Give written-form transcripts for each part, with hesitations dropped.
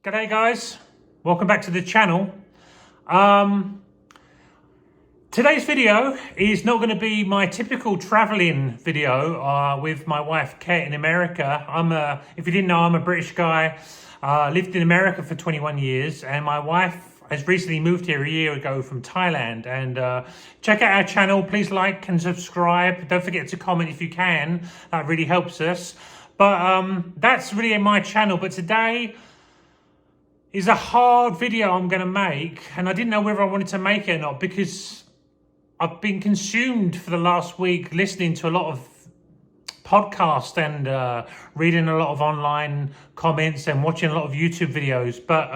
G'day guys, welcome back to the channel. Today's video is not going to be my typical traveling video with my wife Kat in America. If you didn't know, I'm a British guy, lived in America for 21 years, and my wife has recently moved here a year ago from Thailand. And check out our channel, please like and subscribe. Don't forget to comment if you can, that really helps us. But that's really my channel. But today is a hard video I'm going to make, and I didn't know whether I wanted to make it or not because I've been consumed for the last week listening to a lot of podcasts and reading a lot of online comments and watching a lot of YouTube videos. But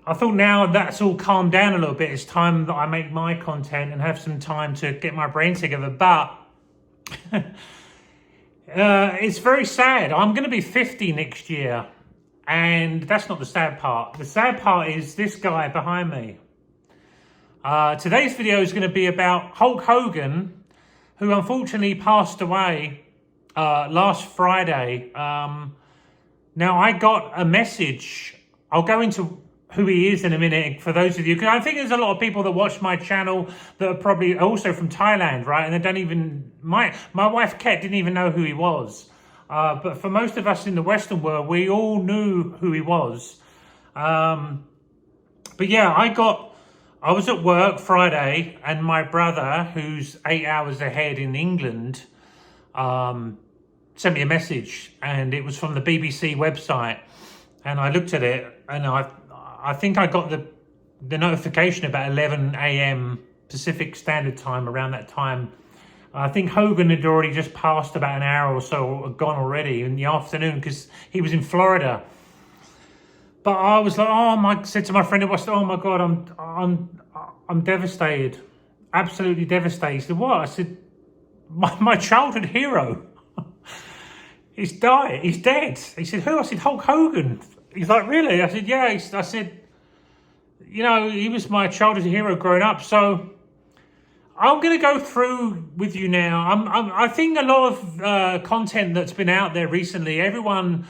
I thought now that's all calmed down a little bit, it's time that I make my content and have some time to get my brain together. But it's very sad. I'm going to be 50 next year. And that's not the sad part. The sad part is this guy behind me. Today's video is going to be about Hulk Hogan, who unfortunately passed away last Friday. Now, I got a message. I'll go into who he is in a minute for those of you, because I think there's a lot of people that watch my channel that are probably also from Thailand, right? And they don't even, my wife Kat didn't even know who he was. But for most of us in the Western world, we all knew who he was. But yeah, I was at work Friday, and my brother, who's 8 hours ahead in England, sent me a message, and it was from the BBC website. And I looked at it, and I think I got the notification about 11 a.m. Pacific Standard Time, around that time. I think Hogan had already just passed about an hour or so gone already in the afternoon because he was in Florida. But I was like, said to my friend, oh my God, I'm devastated, absolutely devastated. He said, what? I said, my childhood hero, he's died, he's dead. He said, who? I said, Hulk Hogan. He's like, really? I said, yeah. I said, you know, he was my childhood hero growing up. So I'm going to go through with you now. I think a lot of content that's been out there recently, everyone,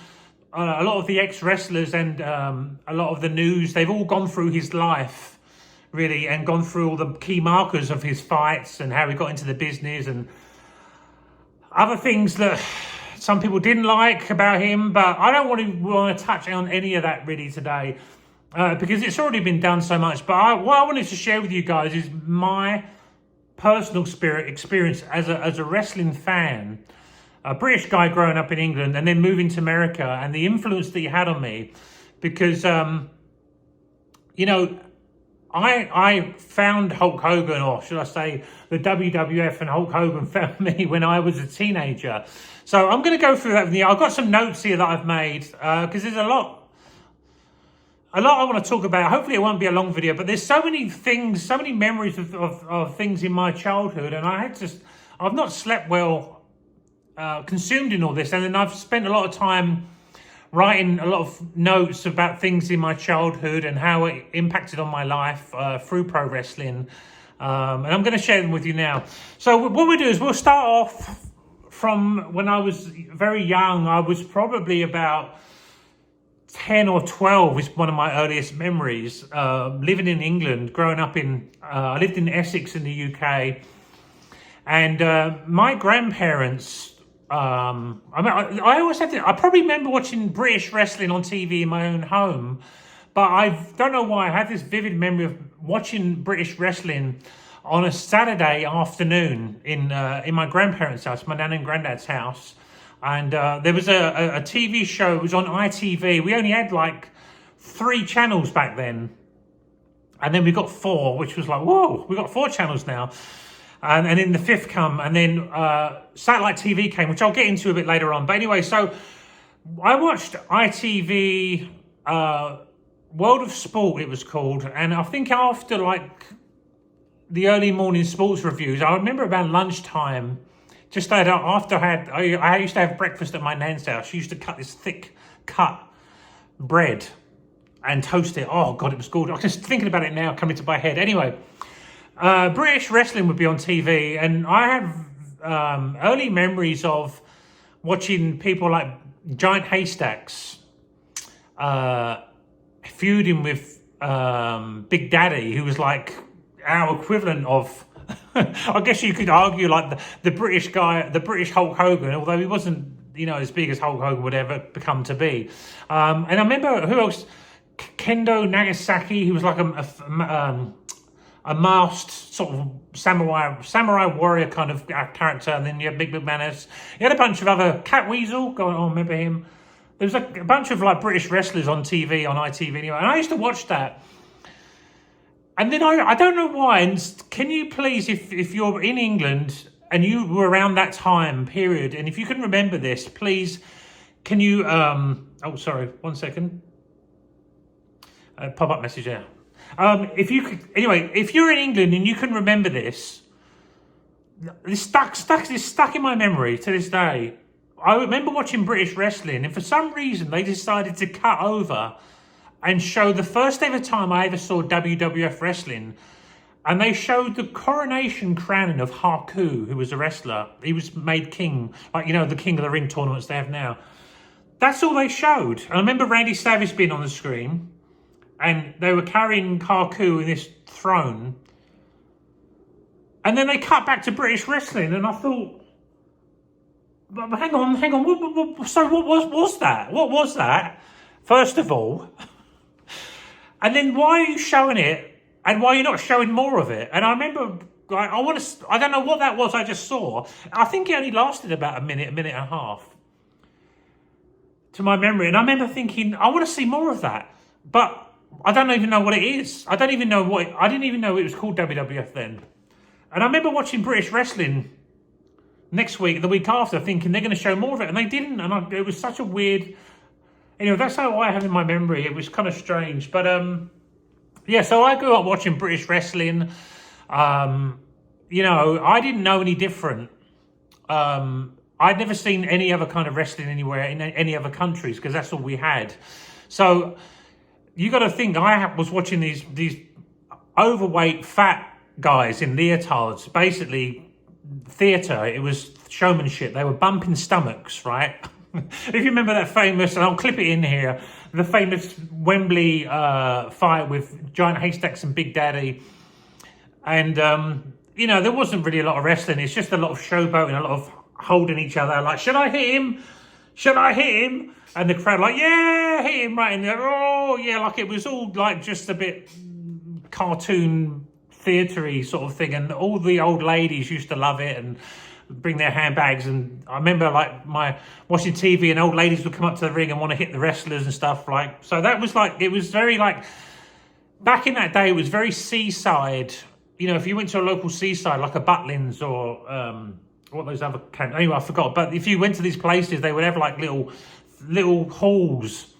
a lot of the ex-wrestlers and a lot of the news, they've all gone through his life, really, and gone through all the key markers of his fights and how he got into the business and other things that some people didn't like about him. But I don't want to touch on any of that really today because it's already been done so much. But what I wanted to share with you guys is my personal experience as a wrestling fan, a British guy growing up in England and then moving to America, and the influence that he had on me. Because you know, I found Hulk Hogan, or should I say the WWF and Hulk Hogan found me when I was a teenager. So I'm going to go through that with you. I've got some notes here that I've made because there's a lot I want to talk about. Hopefully it won't be a long video, but there's so many things, so many memories of things in my childhood, and I've not slept well, consumed in all this, and then I've spent a lot of time writing a lot of notes about things in my childhood and how it impacted on my life through pro wrestling, and I'm going to share them with you now. So what we'll do is we'll start off from when I was very young. I was probably about 10 or 12 is one of my earliest memories, living in England, growing up I lived in Essex in the UK, and my grandparents, I always had I probably remember watching British wrestling on TV in my own home, but I don't know why I had this vivid memory of watching British wrestling on a Saturday afternoon in my grandparents' house, my nan and granddad's house. And there was a TV show, it was on ITV. We only had like 3 channels back then. And then we got 4, which was like, whoa, we got 4 channels now. And then the 5th come, and then satellite TV came, which I'll get into a bit later on. But anyway, so I watched ITV World of Sport, it was called. And I think after like the early morning sports reviews, I remember about lunchtime, just after I used to have breakfast at my nan's house. She used to cut this thick cut bread and toast it. Oh God, it was good. I'm just thinking about it now, coming to my head. Anyway, British wrestling would be on TV, and I have early memories of watching people like Giant Haystacks, feuding with Big Daddy, who was like our equivalent of, I guess you could argue, like the British guy, the British Hulk Hogan, although he wasn't, as big as Hulk Hogan would ever become to be. And I remember, who else? Kendo Nagasaki, who was like a masked sort of samurai warrior kind of character. And then you had Big McManus. You had a bunch of other, Cat Weasel, I remember him. There was like a bunch of like British wrestlers on TV, on ITV anyway. And I used to watch that. And then I don't know why, and can you please, if you're in England and you were around that time period, and if you can remember this, please, can you, oh, sorry, 1 second. Pop-up message there. If you could, anyway, if you're in England and you can remember this, it's stuck in my memory to this day. I remember watching British wrestling, and for some reason they decided to cut over and show the first ever time I ever saw WWF wrestling. And they showed the coronation crowning of Haku, who was a wrestler. He was made king, like, the King of the Ring tournaments they have now. That's all they showed. And I remember Randy Savage being on the screen, and they were carrying Haku in this throne. And then they cut back to British wrestling, and I thought, hang on. What was that? What was that? First of all. And then why are you showing it, and why are you not showing more of it? And I remember, I don't know what that was I just saw. I think it only lasted about a minute and a half, to my memory. And I remember thinking, I want to see more of that. But I don't even know what it is. I didn't even know it was called WWF then. And I remember watching British wrestling next week, the week after, thinking they're going to show more of it. And they didn't. And it was such a weird... Anyway, that's how I have in my memory. It was kind of strange. But, yeah, so I grew up watching British wrestling. I didn't know any different. I'd never seen any other kind of wrestling anywhere in any other countries, because that's all we had. So you got to think, I was watching these overweight, fat guys in leotards, basically theatre. It was showmanship. They were bumping stomachs, right? If you remember that famous, and I'll clip it in here, the famous Wembley fight with Giant Haystacks and Big Daddy. And, there wasn't really a lot of wrestling. It's just a lot of showboating, a lot of holding each other. Like, should I hit him? Should I hit him? And the crowd like, yeah, hit him right in there. Oh, yeah, like it was all like just a bit cartoon theatre-y sort of thing. And all the old ladies used to love it and bring their handbags. And I remember like watching TV, and old ladies would come up to the ring and want to hit the wrestlers and stuff. Like, so that was like, it was very like, back in that day, it was very seaside. If you went to a local seaside, like a Butlins or what those other camps, anyway, I forgot. But if you went to these places, they would have like little halls,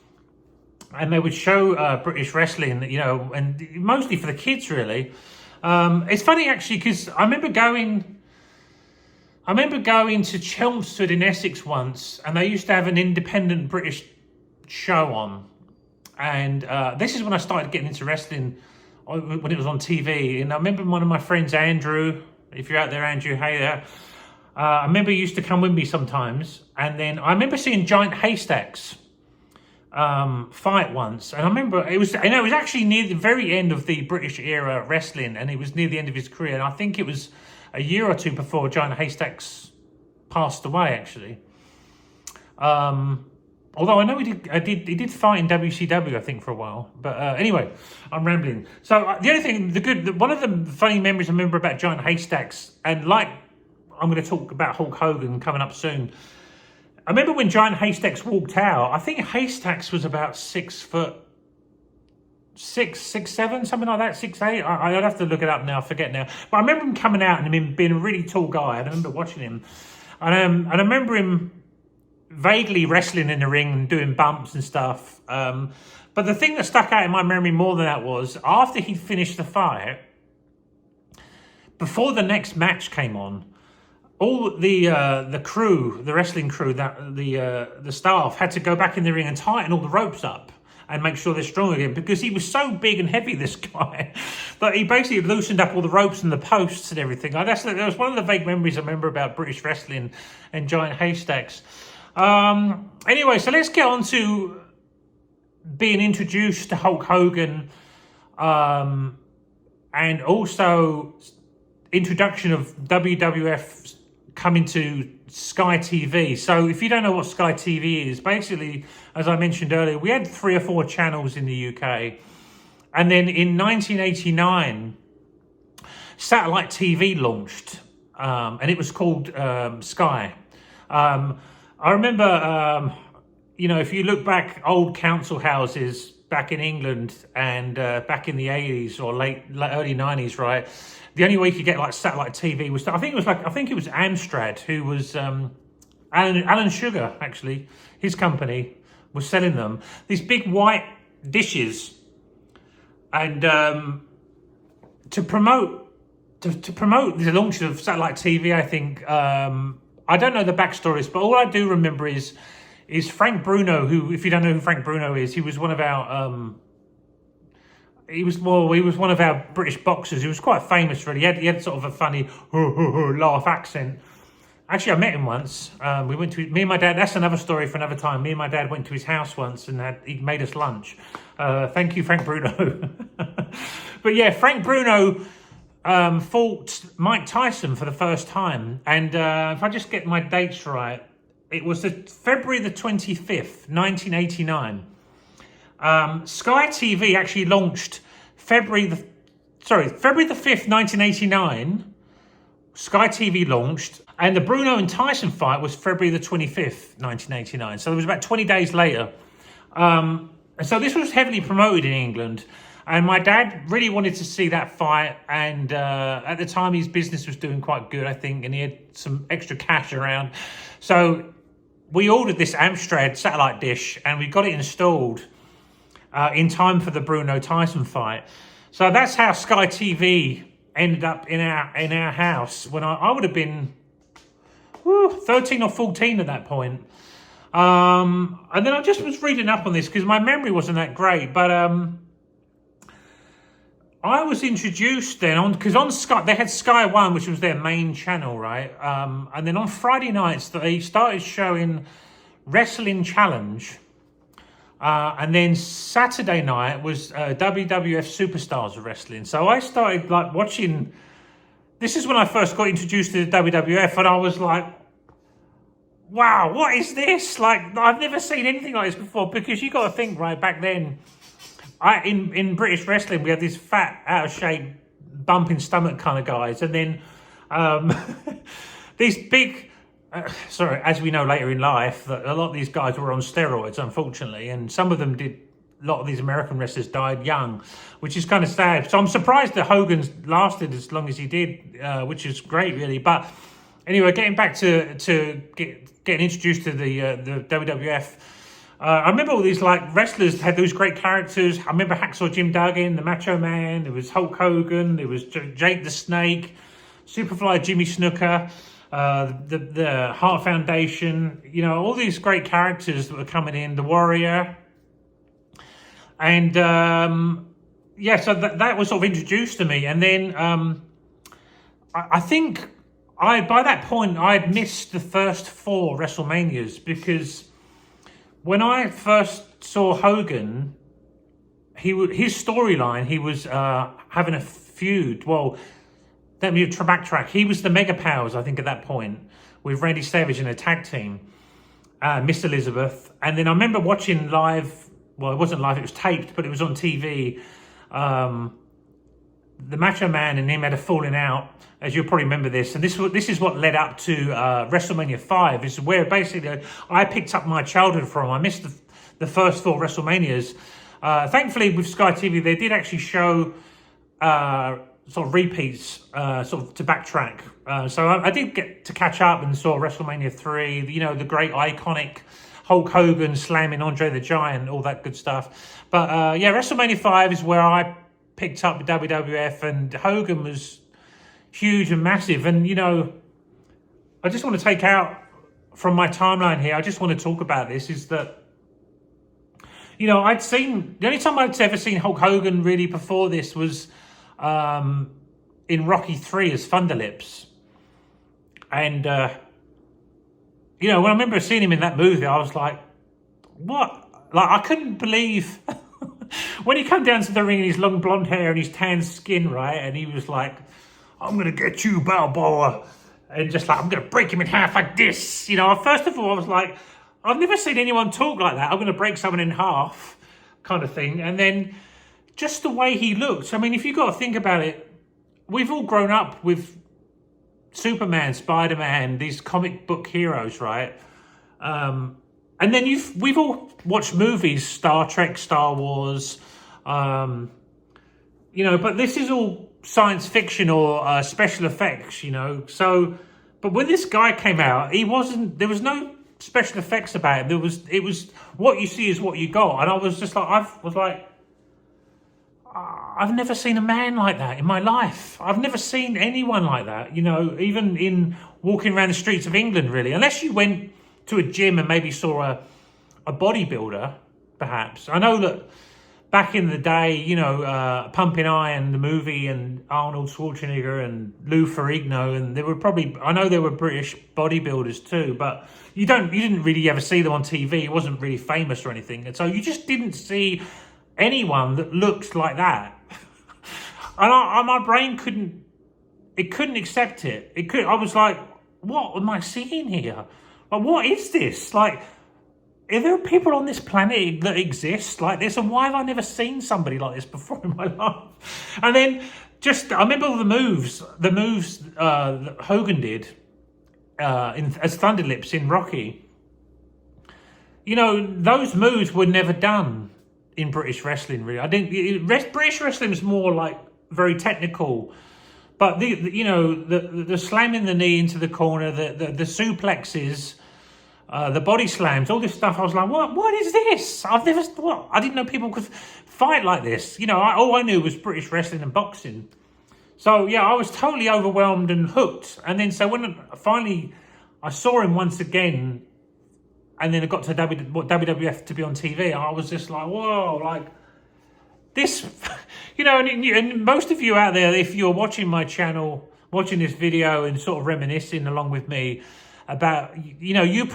and they would show British wrestling, and mostly for the kids, really. It's funny actually, because I remember going to Chelmsford in Essex once, and they used to have an independent British show on. And this is when I started getting into wrestling, when it was on TV. And I remember one of my friends, Andrew, if you're out there, Andrew, hey there. I remember he used to come with me sometimes. And then I remember seeing Giant Haystacks fight once. And I remember it was actually near the very end of the British era wrestling, and it was near the end of his career. And I think it was a year or two before Giant Haystacks passed away, actually. Although I know he did fight in WCW, I think, for a while. But anyway, I'm rambling. So the only thing, one of the funny memories I remember about Giant Haystacks, and like I'm going to talk about Hulk Hogan coming up soon. I remember when Giant Haystacks walked out, I think Haystacks was about 6 foot, 6'7", something like that, 6'8". I'd have to look it up now, I forget now. But I remember him coming out and him being a really tall guy. I remember watching him. And I remember him vaguely wrestling in the ring and doing bumps and stuff. But the thing that stuck out in my memory more than that was, after he'd finished the fight, before the next match came on, all the crew, the wrestling crew, the staff had to go back in the ring and tighten all the ropes up and make sure they're strong again, because he was so big and heavy, this guy, that he basically loosened up all the ropes and the posts and everything. That was one of the vague memories I remember about British wrestling and Giant Haystacks. Anyway, so let's get on to being introduced to Hulk Hogan, and also introduction of WWF coming to Sky TV. So if you don't know what Sky TV is, basically, as I mentioned earlier, we had 3 or 4 channels in the UK. And then in 1989, satellite TV launched, and it was called Sky. I remember, if you look back, old council houses back in England and back in the 80s or early 90s, right? The only way you could get like satellite TV was, I think it was Amstrad, who was Alan Sugar, actually, his company was selling them, these big white dishes. And to promote the launch of satellite TV, I think, I don't know the backstories, but all I do remember is Frank Bruno, who, if you don't know who Frank Bruno is, he was one of our he was one of our British boxers. He was quite famous, really. He had sort of a funny laugh accent. Actually, I met him once. Me and my dad. That's another story for another time. Me and my dad went to his house once, and he made us lunch. Thank you, Frank Bruno. But yeah, Frank Bruno fought Mike Tyson for the first time, and if I just get my dates right, it was February the 25th, 1989. Sky TV actually launched February the 5th, 1989. Sky TV launched, and the Bruno and Tyson fight was February the 25th, 1989. So it was about 20 days later. And so this was heavily promoted in England, and my dad really wanted to see that fight. And at the time, his business was doing quite good, I think, and he had some extra cash around. So we ordered this Amstrad satellite dish, and we got it installed in time for the Bruno Tyson fight. So that's how Sky TV ended up in our house when I would have been 13 or 14 at that point. And then I just was reading up on this because my memory wasn't that great, but I was introduced then because on Sky they had Sky One, which was their main channel, right? And then on Friday nights they started showing Wrestling Challenge. And then Saturday night was WWF Superstars of Wrestling. So I started like watching. This is when I first got introduced to the WWF, and I was like, "Wow, what is this? Like, I've never seen anything like this before." Because you got to think, right, back then, in British wrestling, we had these fat, out of shape, bumping stomach kind of guys, and then these big. As we know later in life, that a lot of these guys were on steroids, unfortunately, and some of them did. A lot of these American wrestlers died young, which is kind of sad. So I'm surprised that Hogan's lasted as long as he did, which is great, really. But anyway, getting back to getting introduced to the WWF, I remember all these like wrestlers had those great characters. I remember Hacksaw Jim Duggan, the Macho Man. There was Hulk Hogan. There was Jake the Snake, Superfly Jimmy Snuka. The Heart Foundation, all these great characters that were coming in, the Warrior, and so that was sort of introduced to me. And then I think by that point I had missed the first 4 WrestleManias, because when I first saw Hogan, his storyline, he was having a feud. Well, let me backtrack. He was the Mega Powers, I think, at that point, with Randy Savage in a tag team, Miss Elizabeth. And then I remember watching live, well, it wasn't live, it was taped, but it was on TV. The Macho Man and him had a falling out, as you'll probably remember this. And this is what led up to WrestleMania 5. This is where basically I picked up my childhood from. I missed the first 4 WrestleManias. Thankfully, with Sky TV, they did actually show sort of repeats, sort of to backtrack. So I did get to catch up and saw WrestleMania 3, the great iconic Hulk Hogan slamming Andre the Giant, all that good stuff. But WrestleMania 5 is where I picked up the WWF, and Hogan was huge and massive. And, I just want to take out from my timeline here, I just want to talk about this, is that, the only time I'd ever seen Hulk Hogan really before this was in Rocky 3 as Thunderlips. And, when I remember seeing him in that movie, I was like, what? Like, I couldn't believe when he came down to the ring in his long blonde hair and his tan skin, right? And he was like, I'm going to get you, Balboa. And just like, I'm going to break him in half like this. You know, first of all, I was like, I've never seen anyone talk like that. I'm going to break someone in half kind of thing. And then just the way he looked. I mean, if you've got to think about it, we've all grown up with Superman, Spider-Man, these comic book heroes, right? And then we've all watched movies, Star Trek, Star Wars, you know, but this is all science fiction or special effects, you know. So, but when this guy came out, there was no special effects about him. It was what you see is what you got. And I was just like, I've never seen a man like that in my life. I've never seen anyone like that, you know, even in walking around the streets of England, really, unless you went to a gym and maybe saw a bodybuilder, perhaps. I know that back in the day, you know, Pumping Iron, the movie, and Arnold Schwarzenegger and Lou Ferrigno, and I know there were British bodybuilders too, but you didn't really ever see them on TV. It wasn't really famous or anything, and so you just didn't see anyone that looked like that. And my brain couldn't accept it. I was like, what am I seeing here? Like, what is this? Like, are there people on this planet that exist like this? And why have I never seen somebody like this before in my life? And then I remember all the moves that Hogan did as Thunderlips in Rocky. You know, those moves were never done in British wrestling, really. British wrestling is more like very technical. But the slamming the knee into the corner, the suplexes, the body slams, all this stuff. I was like, what is this? I didn't know people could fight like this. You know, all I knew was British wrestling and boxing. So yeah, I was totally overwhelmed and hooked. And then so when finally I saw him once again, and then I got to WWF to be on TV, I was just like, whoa, like this, you know, and most of you out there, if you're watching my channel, watching this video and sort of reminiscing along with me about, you know, you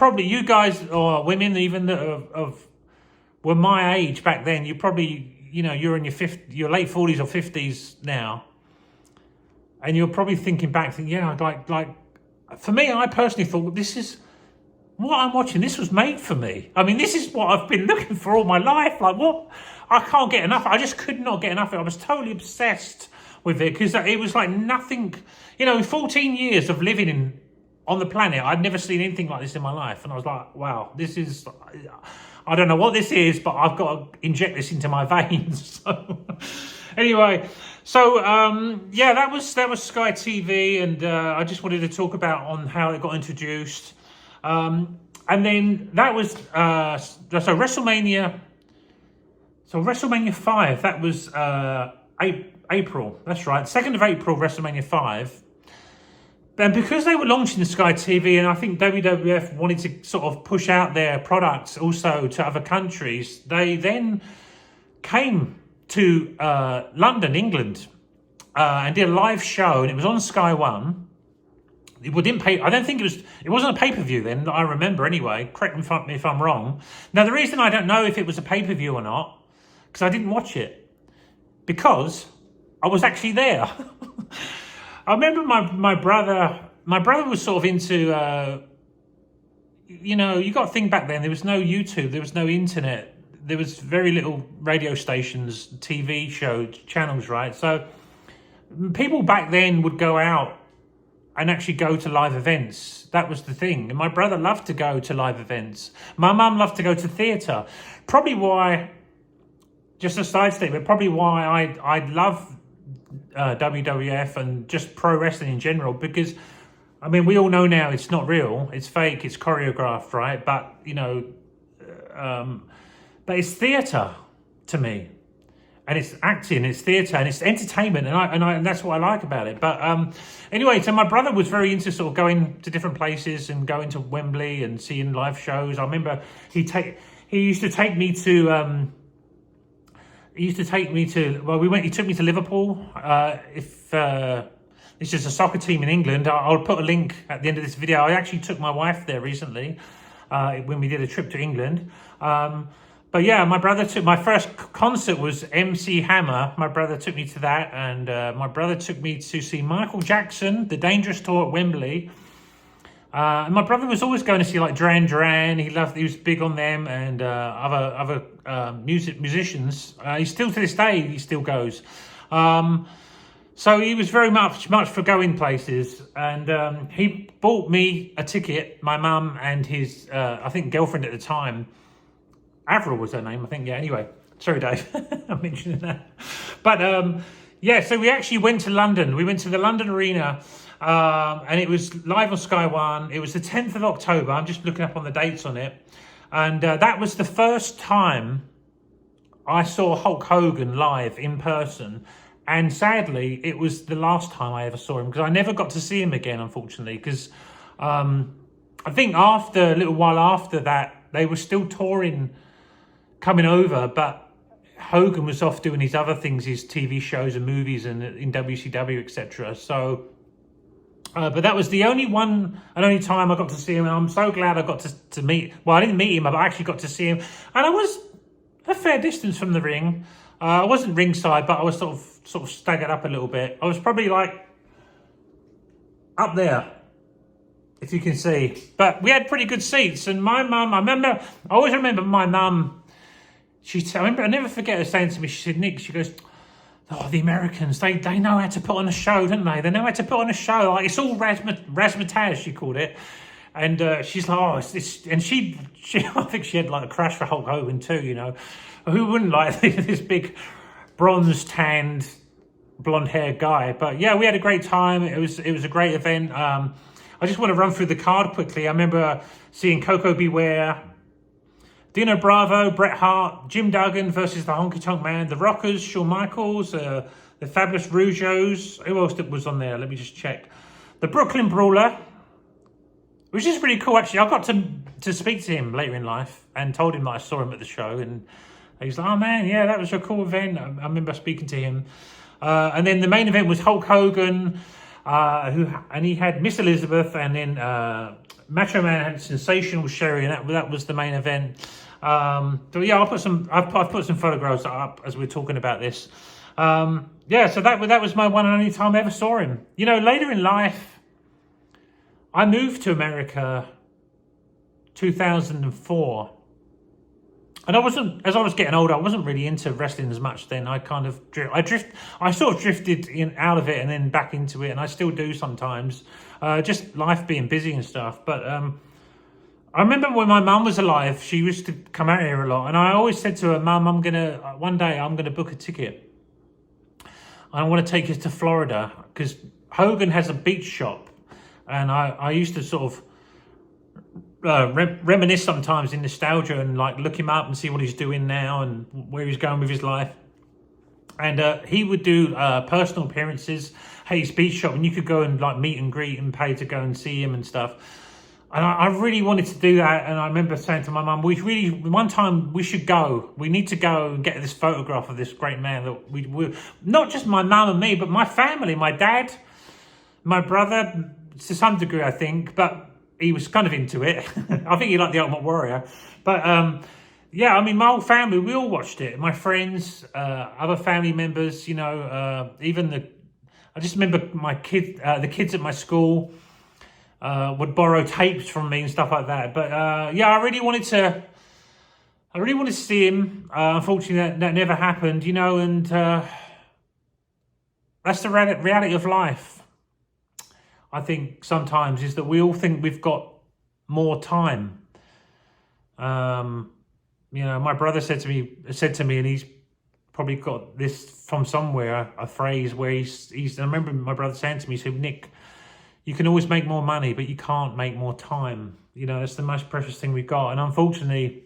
guys or women even that were my age back then, you probably, you know, you're in your late 40s or 50s now. And you're probably thinking back, yeah, like for me, I personally thought, this is what I'm watching. This was made for me. I mean, this is what I've been looking for all my life. Like, what? I can't get enough. I just could not get enough of it. I was totally obsessed with it because it was like nothing, you know, 14 years of living on the planet, I'd never seen anything like this in my life. And I was like, wow, this is, I don't know what this is, but I've got to inject this into my veins. So, anyway, so yeah, that was Sky TV, and I just wanted to talk about on how it got introduced. And then that was so WrestleMania 5, that was April, that's right, 2nd of April, WrestleMania 5. And because they were launching the Sky TV, and I think WWF wanted to sort of push out their products also to other countries, they then came to London, England, and did a live show, and it was on Sky One. I don't think it wasn't a pay-per-view then, that I remember anyway. Correct me if I'm wrong. Now, the reason I don't know if it was a pay-per-view or not, because I didn't watch it, because I was actually there. I remember my brother was sort of into, you know, you got to think back then, there was no YouTube, there was no internet, there was very little radio stations, TV channels, right? So people back then would go out and actually go to live events. That was the thing. And my brother loved to go to live events. My mum loved to go to theatre. Probably why, just a side statement, probably why I love WWF and just pro wrestling in general, because I mean, we all know now it's not real, it's fake, it's choreographed, right? But you know, but it's theatre to me, and it's acting, it's theatre, and it's entertainment, and that's what I like about it. But anyway, so my brother was very into sort of going to different places and going to Wembley and seeing live shows. I remember he used to take me to. He took me to Liverpool. If it's just a soccer team in England, I'll put a link at the end of this video. I actually took my wife there recently when we did a trip to England. But But yeah, my brother took my first concert was MC Hammer. My brother took me to that, and my brother took me to see Michael Jackson, the Dangerous Tour at Wembley. And my brother was always going to see like Duran Duran. He was big on them, and other musicians. He still to this day he still goes. So he was very much for going places, and he bought me a ticket. My mum and his I think girlfriend at the time. Avril was her name, I think. Yeah, anyway. Sorry, Dave. I'm mentioning that. But, yeah, so we actually went to London. We went to the London Arena, and it was live on Sky One. It was the 10th of October. I'm just looking up on the dates on it. And that was the first time I saw Hulk Hogan live in person. And sadly, it was the last time I ever saw him, because I never got to see him again, unfortunately, because I think a little while after that, they were still touring, coming over, but Hogan was off doing his other things, his TV shows and movies and in WCW, etc. So, but that was the only time I got to see him, and I'm so glad I got to meet. Well, I didn't meet him, but I actually got to see him, and I was a fair distance from the ring. I wasn't ringside, but I was sort of staggered up a little bit. I was probably like up there, if you can see. But we had pretty good seats, and my mum, I always remember my mum. I never forget her saying to me, she said, Nick, she goes, oh, the Americans, they know how to put on a show, don't they? They know how to put on a show. Like, it's all razzmatazz, she called it. And she's like, oh, it's this. And she I think she had like a crush for Hulk Hogan too, you know. Who wouldn't like this big bronze-tanned, blonde-haired guy? But yeah, we had a great time. It was a great event. I just want to run through the card quickly. I remember seeing Coco Beware, Dino Bravo, Bret Hart, Jim Duggan versus the Honky Tonk Man, the Rockers, Shawn Michaels, the Fabulous Rougeos. Who else was on there? Let me just check. The Brooklyn Brawler, which is pretty cool, actually. I got to speak to him later in life and told him that I saw him at the show. And he's like, oh, man, yeah, that was a cool event. I remember speaking to him. And then the main event was Hulk Hogan, and he had Miss Elizabeth, and then Macho Man had Sensational Sherry, and that was the main event. So yeah, I've put some photographs up as we're talking about this. Yeah, so that was my one and only time I ever saw him. You know, later in life, I moved to America 2004. And as I was getting older, I wasn't really into wrestling as much then. I sort of drifted out of it and then back into it, and I still do sometimes. Just life being busy and stuff. But I remember when my mum was alive, she used to come out here a lot, and I always said to her, Mum, one day I'm gonna book a ticket. I want to take you to Florida, because Hogan has a beach shop, and I used to sort of reminisce sometimes in nostalgia and like look him up and see what he's doing now and where he's going with his life. And he would do personal appearances at his beach shop, and you could go and like meet and greet and pay to go and see him and stuff. And I really wanted to do that. And I remember saying to my mum, one time we should go. We need to go and get this photograph of this great man. That we not just my mum and me, but my family, my dad, my brother, to some degree, I think. But he was kind of into it. I think he liked The Ultimate Warrior. But yeah, I mean, my whole family, we all watched it. My friends, other family members, you know, I just remember my the kids at my school would borrow tapes from me and stuff like that. But yeah, I really wanted to see him. Unfortunately, that never happened, you know, and that's the reality of life. I think sometimes is that we all think we've got more time. You know, my brother said to me, and he's probably got this from somewhere, a phrase where I remember my brother saying to me, he said, Nick, you can always make more money, but you can't make more time. You know, that's the most precious thing we've got. And unfortunately,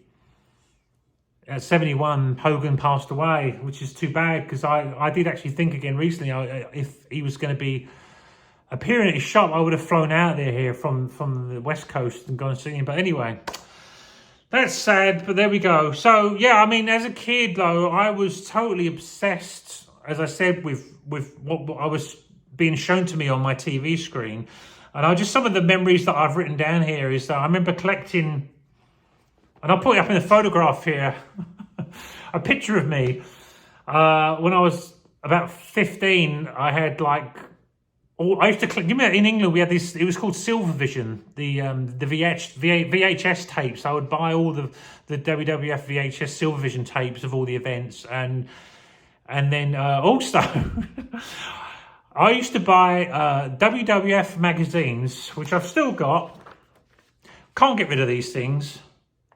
at 71, Hogan passed away, which is too bad, because I did actually think again recently, if he was going to be appearing at his shop, I would have flown out there here from the West Coast and gone and seen him. But anyway, that's sad, but there we go. So yeah, I mean, as a kid though, I was totally obsessed, as I said, with what I was being shown to me on my TV screen. And some of the memories that I've written down here is that I remember collecting, and I'll put it up in the photograph here. a picture of me when I was about 15. I had like, I used to click. You remember in England we had this. It was called Silvervision, the VHS tapes. I would buy all the WWF VHS Silvervision tapes of all the events, and then also I used to buy WWF magazines, which I've still got. Can't get rid of these things.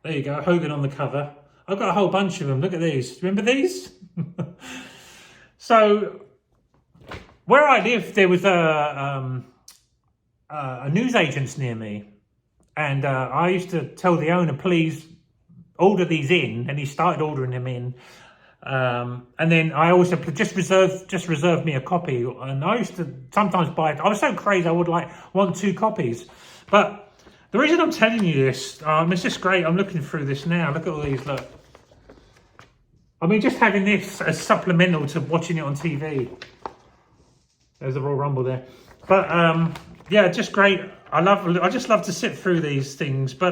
There you go, Hogan on the cover. I've got a whole bunch of them. Look at these. Remember these? So, where I lived, there was a newsagent's near me, and I used to tell the owner, please order these in, and he started ordering them in. And then I also just reserved me a copy, and I used to sometimes buy it. I was so crazy I would like want 2 copies. But the reason I'm telling you this, it's just great. I'm looking through this now. Look at all these. Look, I mean, just having this as supplemental to watching it on TV. There's the Royal Rumble there. But yeah, just great. I just love to sit through these things. But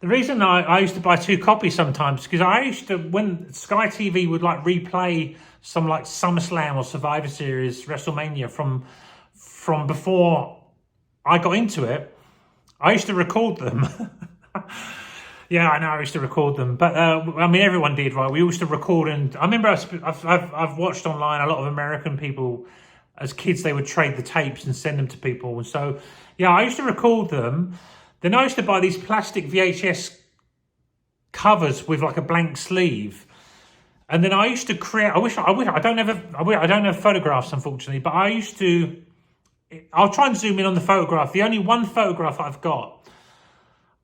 the reason I used to buy 2 copies sometimes, because I used to, when Sky TV would like replay some like SummerSlam or Survivor Series, WrestleMania from before I got into it, I used to record them. Yeah, I know, I used to record them. But I mean, everyone did, right? We used to record, and I remember I've watched online a lot of American people as kids. They would trade the tapes and send them to people, and so yeah, I used to record them. Then I used to buy these plastic VHS covers with like a blank sleeve, and then I used to create. I don't have photographs, unfortunately, but I used to. I'll try and zoom in on the photograph. The only one photograph I've got.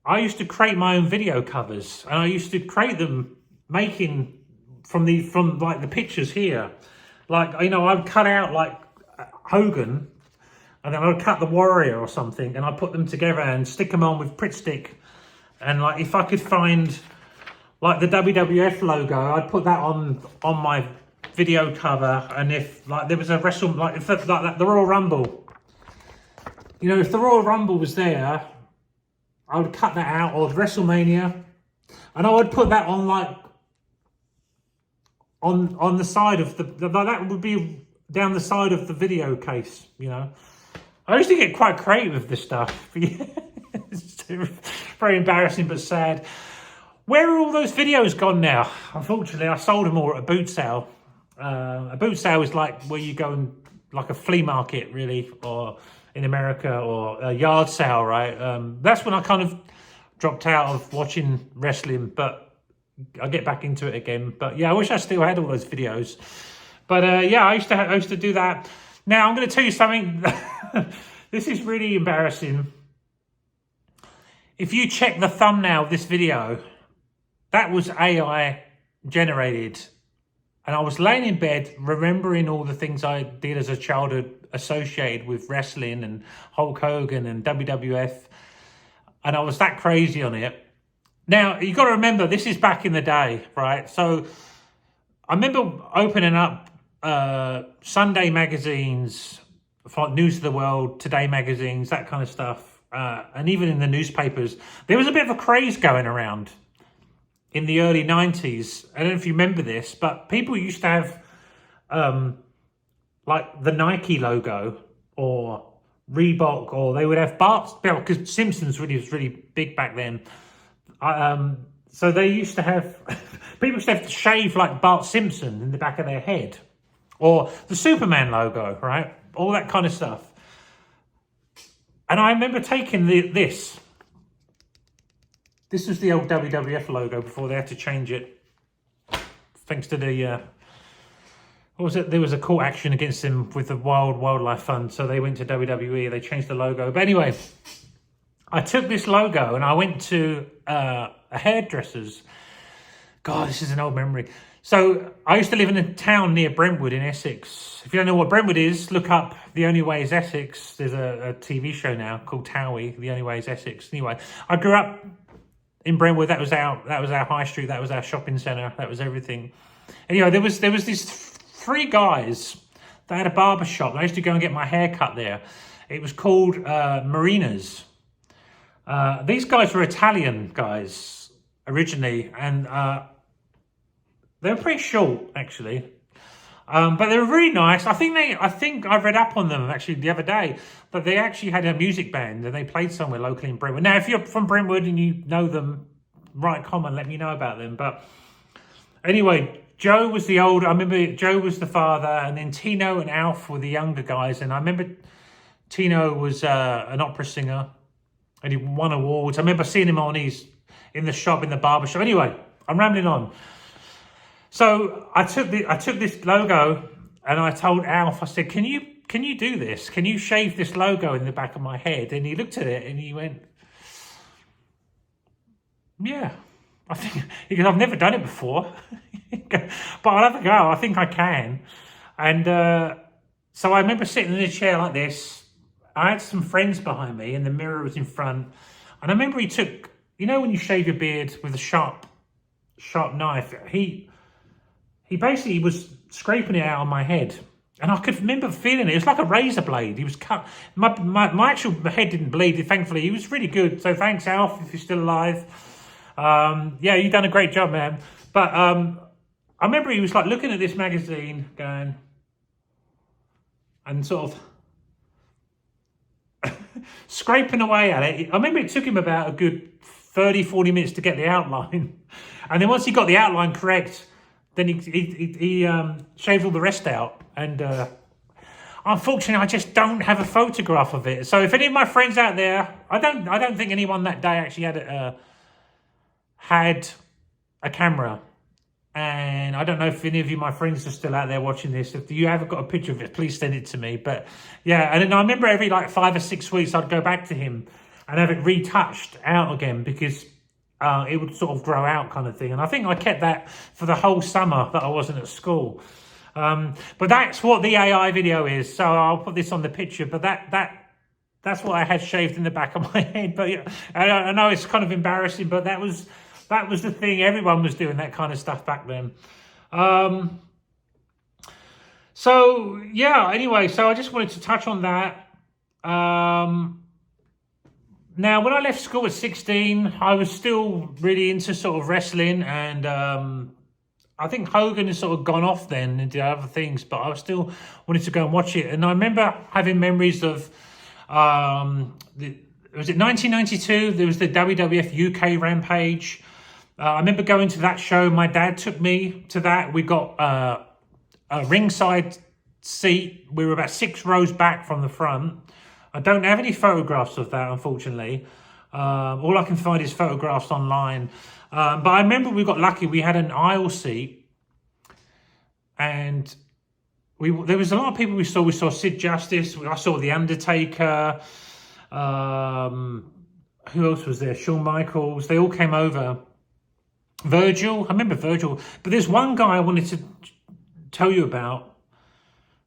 I used to create my own video covers, and I used to create them making from like the pictures here. Like, you know, I'd cut out like Hogan, and then I'd cut the Warrior or something, and I'd put them together and stick them on with Pritt stick. And like, if I could find like the WWF logo, I'd put that on my video cover. And if like there was a the Royal Rumble, you know, if the Royal Rumble was there, I would cut that out, or WrestleMania, and I would put that on like on the side of that would be down the side of the video case, you know. I used to get quite creative with this stuff. It's very embarrassing but sad. Where are all those videos gone now? Unfortunately, I sold them all at a boot sale. A boot sale is like where you go and like a flea market, really, or in America, or a yard sale, right? That's when I kind of dropped out of watching wrestling, but I'll get back into it again. But yeah, I wish I still had all those videos. But yeah, I used to do that. Now I'm going to tell you something. This is really embarrassing. If you check the thumbnail of this video, that was AI generated. And I was laying in bed, remembering all the things I did as a childhood associated with wrestling and Hulk Hogan and WWF. And I was that crazy on it. Now, you've got to remember, this is back in the day, right? So I remember opening up Sunday magazines, for News of the World, Today magazines, that kind of stuff. And even in the newspapers, there was a bit of a craze going around in the early 90s. I don't know if you remember this, but people used to have like the Nike logo or Reebok, or they would have Bart's, because Simpsons was really big back then. So they used to have, people used to have to shave like Bart Simpson in the back of their head, or the Superman logo, right? All that kind of stuff. And I remember taking this. This was the old WWF logo before they had to change it, thanks to the, what was it? There was a court action against them with the Wildlife Fund, so they went to WWE, they changed the logo. But anyway, I took this logo and I went to a hairdresser's. God, this is an old memory. So I used to live in a town near Brentwood in Essex. If you don't know what Brentwood is, look up The Only Way is Essex. There's a TV show now called Towie, The Only Way is Essex. Anyway, I grew up in Brentwood. That was our high street. That was our shopping centre. That was everything. Anyway, there was these 3 guys that had a barber shop. I used to go and get my hair cut there. It was called Marina's. These guys were Italian guys originally, and They were pretty short, actually. But they were really nice. I think I read up on them actually the other day that they actually had a music band and they played somewhere locally in Brentwood. Now, if you're from Brentwood and you know them, write a comment, let me know about them. But anyway, Joe was the older. I remember Joe was the father, and then Tino and Alf were the younger guys. And I remember Tino was an opera singer, and he won awards. I remember seeing him in the shop, in the barber shop. Anyway, I'm rambling on. So I took this logo and I told Alf, I said, can you do this? Can you shave this logo in the back of my head? And he looked at it and he went, yeah, I think, because I've never done it before, but I'll have a go. I think I can. And so I remember sitting in a chair like this. I had some friends behind me and the mirror was in front. And I remember he took, you know, when you shave your beard with a sharp knife, he basically was scraping it out on my head. And I could remember feeling it. It was like a razor blade. He was cut. My actual head didn't bleed, thankfully. He was really good. So thanks, Alf, if you're still alive. Yeah, you've done a great job, man. But I remember he was like looking at this magazine going, and sort of scraping away at it. I remember it took him about a good 30, 40 minutes to get the outline. And then once he got the outline correct, then he shaved all the rest out. And unfortunately, I just don't have a photograph of it. So if any of my friends out there, I don't think anyone that day actually had a camera. And I don't know if any of you, my friends, are still out there watching this. If you haven't got a picture of it, please send it to me. But yeah, and then I remember every like 5 or 6 weeks, I'd go back to him and have it retouched out again because it would sort of grow out kind of thing. And I think I kept that for the whole summer that I wasn't at school. But that's what the AI video is. So I'll put this on the picture. But that's what I had shaved in the back of my head. But yeah, I know it's kind of embarrassing, but that was the thing. Everyone was doing that kind of stuff back then. So yeah, anyway, so I just wanted to touch on that. Now, when I left school at 16, I was still really into sort of wrestling, and I think Hogan has sort of gone off then and did other things, but I still wanted to go and watch it. And I remember having memories of, was it 1992? There was the WWF UK Rampage. I remember going to that show. My dad took me to that. We got a ringside seat. We were about 6 rows back from the front. I don't have any photographs of that, unfortunately. All I can find is photographs online. But I remember we got lucky. We had an aisle seat. And there was a lot of people we saw. We saw Sid Justice. I saw The Undertaker. Who else was there? Shawn Michaels. They all came over. Virgil. I remember Virgil. But there's one guy I wanted to tell you about.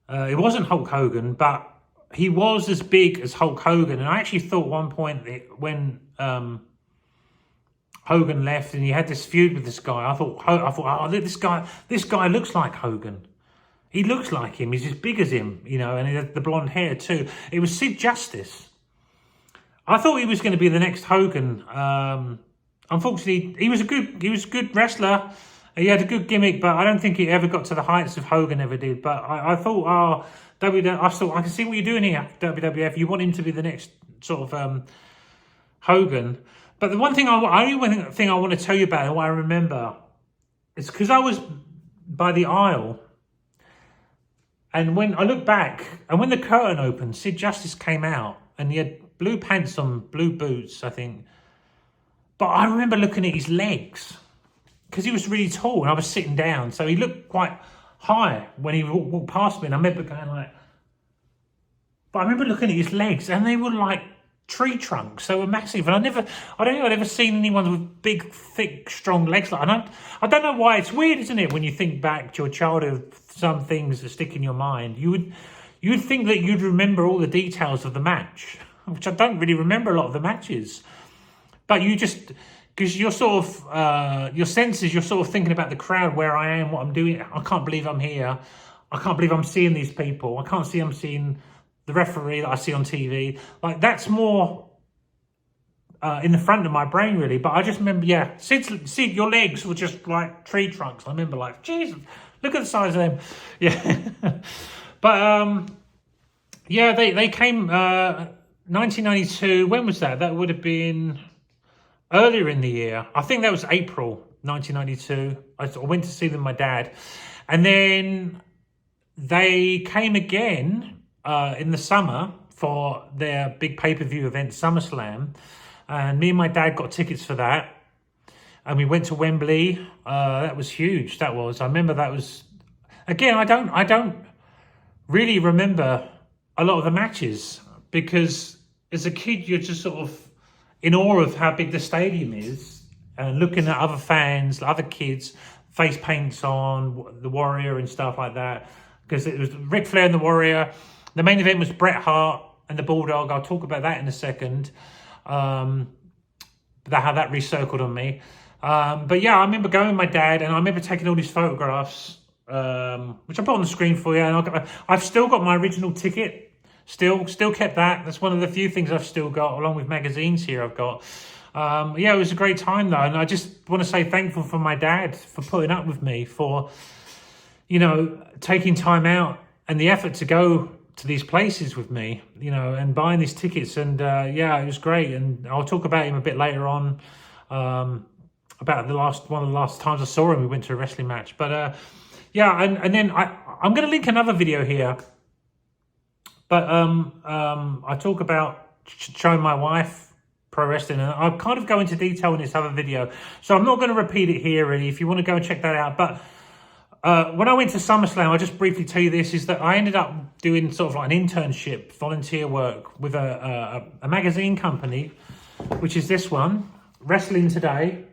It wasn't Hulk Hogan, but he was as big as Hulk Hogan. And I actually thought at one point that when Hogan left and he had this feud with this guy, I thought, oh, this guy looks like Hogan. He looks like him. He's as big as him, you know, and he had the blonde hair too. It was Sid Justice. I thought he was going to be the next Hogan. Unfortunately, he was a good wrestler. He had a good gimmick, but I don't think he ever got to the heights of Hogan ever did. But I thought, I thought, I can see what you're doing here, WWF. You want him to be the next sort of Hogan. But the only thing I want to tell you about and what I remember is because I was by the aisle, and when I look back, and when the curtain opened, Sid Justice came out, and he had blue pants on, blue boots, I think. But I remember looking at his legs, because he was really tall, and I was sitting down, so he looked quite high when he walked past me, and I remember going like... But I remember looking at his legs, and they were like tree trunks. They were massive, and I don't think I'd ever seen anyone with big, thick, strong legs like that. I don't know why. It's weird, isn't it, when you think back to your childhood, some things that stick in your mind. You'd think that you'd remember all the details of the match, which I don't really remember a lot of the matches. But you just... Because you're sort of, your senses, you're sort of thinking about the crowd, where I am, what I'm doing. I can't believe I'm here. I can't believe I'm seeing these people. I can't see I'm seeing the referee that I see on TV. Like, that's more in the front of my brain, really. But I just remember, yeah, Sid, your legs were just like tree trunks. I remember, like, Jesus, look at the size of them. Yeah. But, yeah, they came 1992. When was that? That would have been earlier in the year. I think that was April 1992. I went to see them, my dad. And then they came again in the summer for their big pay-per-view event, SummerSlam. And me and my dad got tickets for that. And we went to Wembley. That was huge. That was. I remember that was... Again, I don't really remember a lot of the matches, because as a kid, you're just sort of in awe of how big the stadium is, and looking at other fans, other kids, face paints on, the Warrior and stuff like that. Because it was Ric Flair and the Warrior. The main event was Bret Hart and the Bulldog. I'll talk about that in a second. How that recircled on me. But yeah, I remember going with my dad, and I remember taking all these photographs, which I put on the screen for you. And I've still got my original ticket. Still kept that. That's one of the few things I've still got, along with magazines here I've got. Yeah, it was a great time though. And I just want to say thankful for my dad for putting up with me, for, you know, taking time out and the effort to go to these places with me, you know, and buying these tickets. And yeah, it was great. And I'll talk about him a bit later on, about one of the last times I saw him. We went to a wrestling match. But yeah, and then I'm going to link another video here. But I talk about showing my wife pro wrestling, and I'll kind of go into detail in this other video. So I'm not going to repeat it here, really, if you want to go and check that out. But when I went to SummerSlam, I'll just briefly tell you this, is that I ended up doing sort of like an internship, volunteer work with a magazine company, which is this one, Wrestling Today,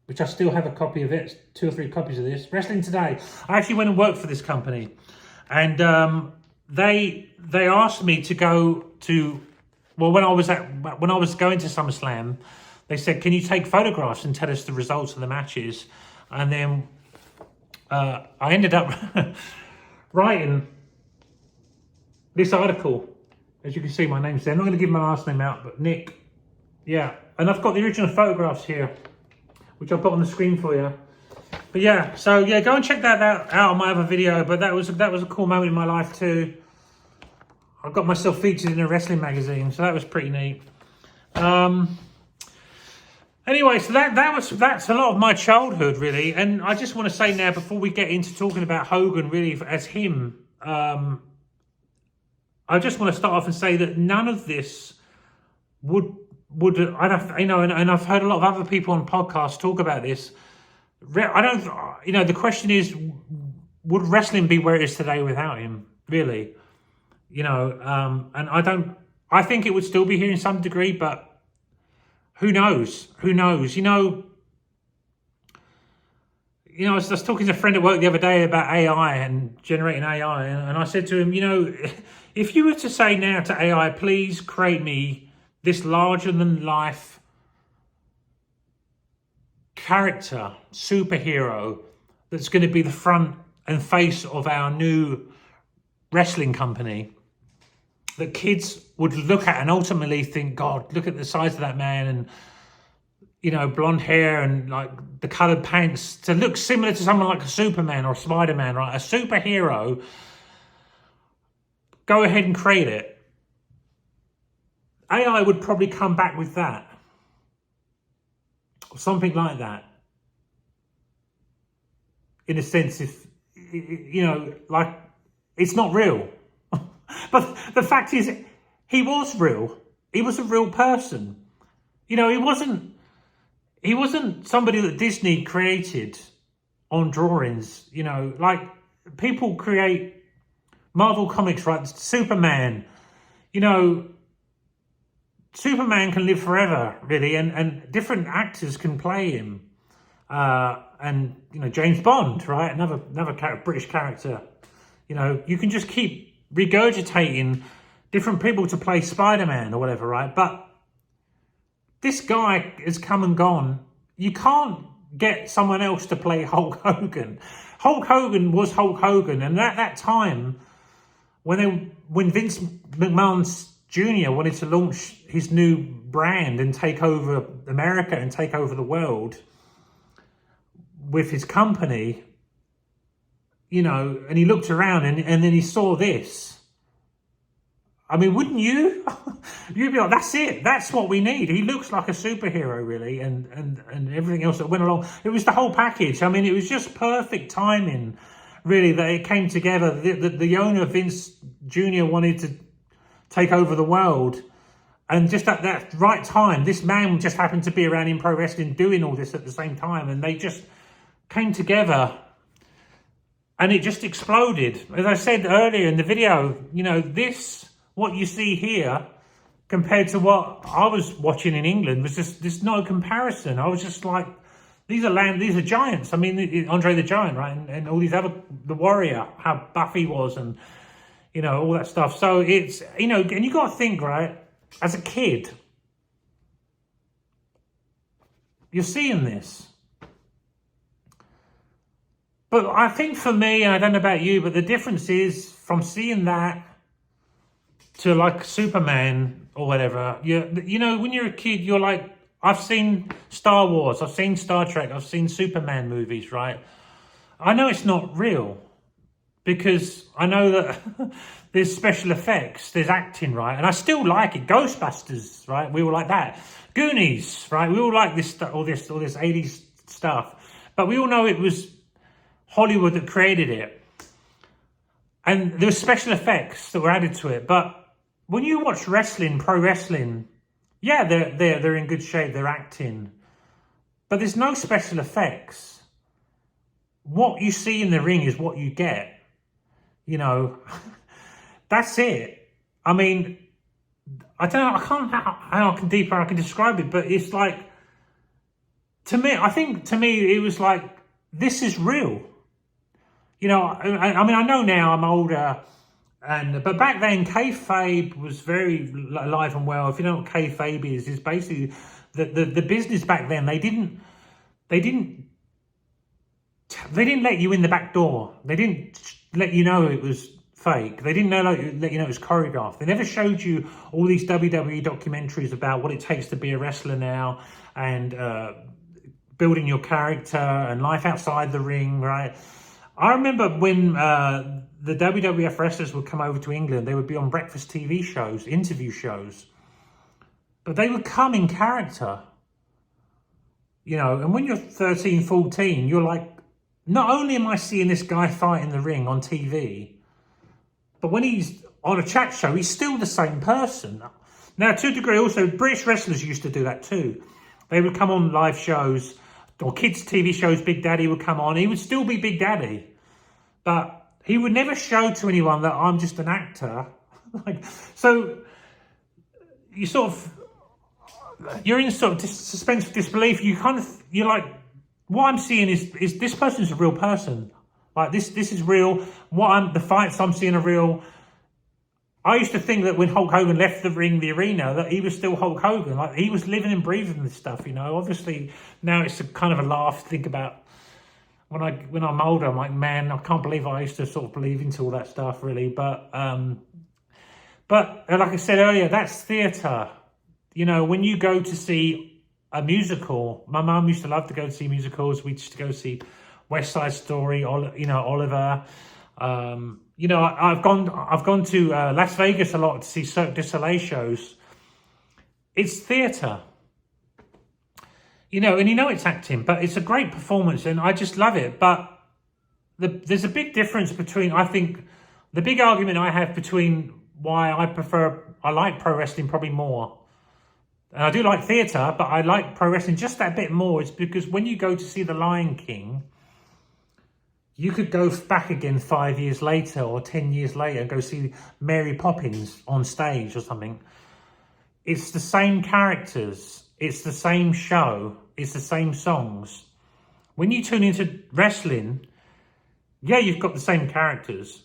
which I still have a copy of it, 2 or 3 copies of this. Wrestling Today. I actually went and worked for this company, and they asked me to go to, well, when I was going to SummerSlam, they said, can you take photographs and tell us the results of the matches? And then I ended up writing this article. As you can see, my name's there. I'm not going to give my last name out, but Nick. Yeah, and I've got the original photographs here, which I'll put on the screen for you. But yeah, so yeah, go and check that out on my other video. But that was a cool moment in my life too. I got myself featured in a wrestling magazine, so that was pretty neat. Anyway, so that's a lot of my childhood, really. And I just want to say now, before we get into talking about Hogan, really as him, I just want to start off and say that none of this would and I've heard a lot of other people on podcasts talk about this. I don't, the question is, would wrestling be where it is today without him? Really, and I think it would still be here in some degree, but who knows? Who knows? I was talking to a friend at work the other day about AI and generating AI, and I said to him, if you were to say now to AI, please create me this larger than life character, superhero, that's going to be the front and face of our new wrestling company, that kids would look at and ultimately think, God, look at the size of that man, and blonde hair and like the coloured pants, to look similar to someone like a Superman or a Spider-Man, right? A superhero. Go ahead and create it. AI would probably come back with that. Or something like that. In a sense, if, like, it's not real. But the fact is, he was real. He was a real person. He wasn't somebody that Disney created on drawings. Like people create Marvel comics, right? Superman, Superman can live forever, really, and different actors can play him. And James Bond, right? Another British character. You can just keep regurgitating different people to play Spider-Man or whatever, right? But this guy has come and gone. You can't get someone else to play Hulk Hogan. Hulk Hogan was Hulk Hogan, and at that time, when Vince McMahon Jr. wanted to launch his new brand and take over America and take over the world with his company, you know, and he looked around and then he saw this. I mean, wouldn't you? You'd be like, that's it. That's what we need. He looks like a superhero, really, and everything else that went along. It was the whole package. I mean, it was just perfect timing, really, that it came together. The owner, Vince Jr., wanted to take over the world. And just at that right time, this man just happened to be around in pro wrestling doing all this at the same time. And they just came together and it just exploded. As I said earlier in the video, you know, what you see here compared to what I was watching in England was just, there's no comparison. I was just like, these are giants. I mean, Andre the Giant, right? And all these other, the Warrior, how buff he was and, you know, all that stuff. So it's, you know, and you got to think, right, as a kid, you're seeing this. But I think for me, and I don't know about you, but the difference is from seeing that to like Superman or whatever. You know, when you're a kid, you're like, I've seen Star Wars, I've seen Star Trek, I've seen Superman movies, right? I know it's not real because I know that there's special effects, there's acting, right? And I still like it. Ghostbusters, right? We all like that. Goonies, right? We all like this, all this 80s stuff. But we all know it was Hollywood that created it. And there were special effects that were added to it. But when you watch wrestling, pro wrestling, yeah, they're in good shape, they're acting. But there's no special effects. What you see in the ring is what you get. You know, that's it. I mean, I don't know, I can't how deeper I can describe it, but it's like, to me, I think to me, it was like, this is real. You know, I mean, I know now I'm older, but back then kayfabe was very alive and well. If you know what kayfabe is basically the business back then. They didn't let you in the back door. They didn't let you know it was fake. They didn't let you know it was choreographed. They never showed you all these WWE documentaries about what it takes to be a wrestler now and building your character and life outside the ring, right? I remember when the WWF wrestlers would come over to England, they would be on breakfast TV shows, interview shows, but they would come in character, you know, and when you're 13, 14, you're like, not only am I seeing this guy fight in the ring on TV, but when he's on a chat show, he's still the same person. Now, to a degree, also, British wrestlers used to do that too. They would come on live shows, or kids' TV shows, Big Daddy would come on. He would still be Big Daddy. But he would never show to anyone that I'm just an actor. Like, so you sort of, you're in sort of suspense of disbelief. You're like, what I'm seeing is this person's a real person. Like this is real. The fights I'm seeing are real. I used to think that when Hulk Hogan left the arena, that he was still Hulk Hogan. Like he was living and breathing this stuff, you know. Obviously, now it's a kind of a laugh to think about. When I'm older, I'm like, man, I can't believe I used to sort of believe into all that stuff, really. But like I said earlier, that's theatre. You know, when you go to see a musical, my mum used to love to go to see musicals. We used to go see West Side Story, you know, Oliver. You know, I've gone to Las Vegas a lot to see Cirque du Soleil shows. It's theatre, you know, and you know it's acting, but it's a great performance, and I just love it. But there's a big difference between, I think, the big argument I have between why I like pro wrestling probably more, and I do like theatre, but I like pro wrestling just that bit more, is because when you go to see The Lion King, you could go back again 5 years later or 10 years later and go see Mary Poppins on stage or something. It's the same characters. It's the same show. It's the same songs. When you tune into wrestling, yeah, you've got the same characters.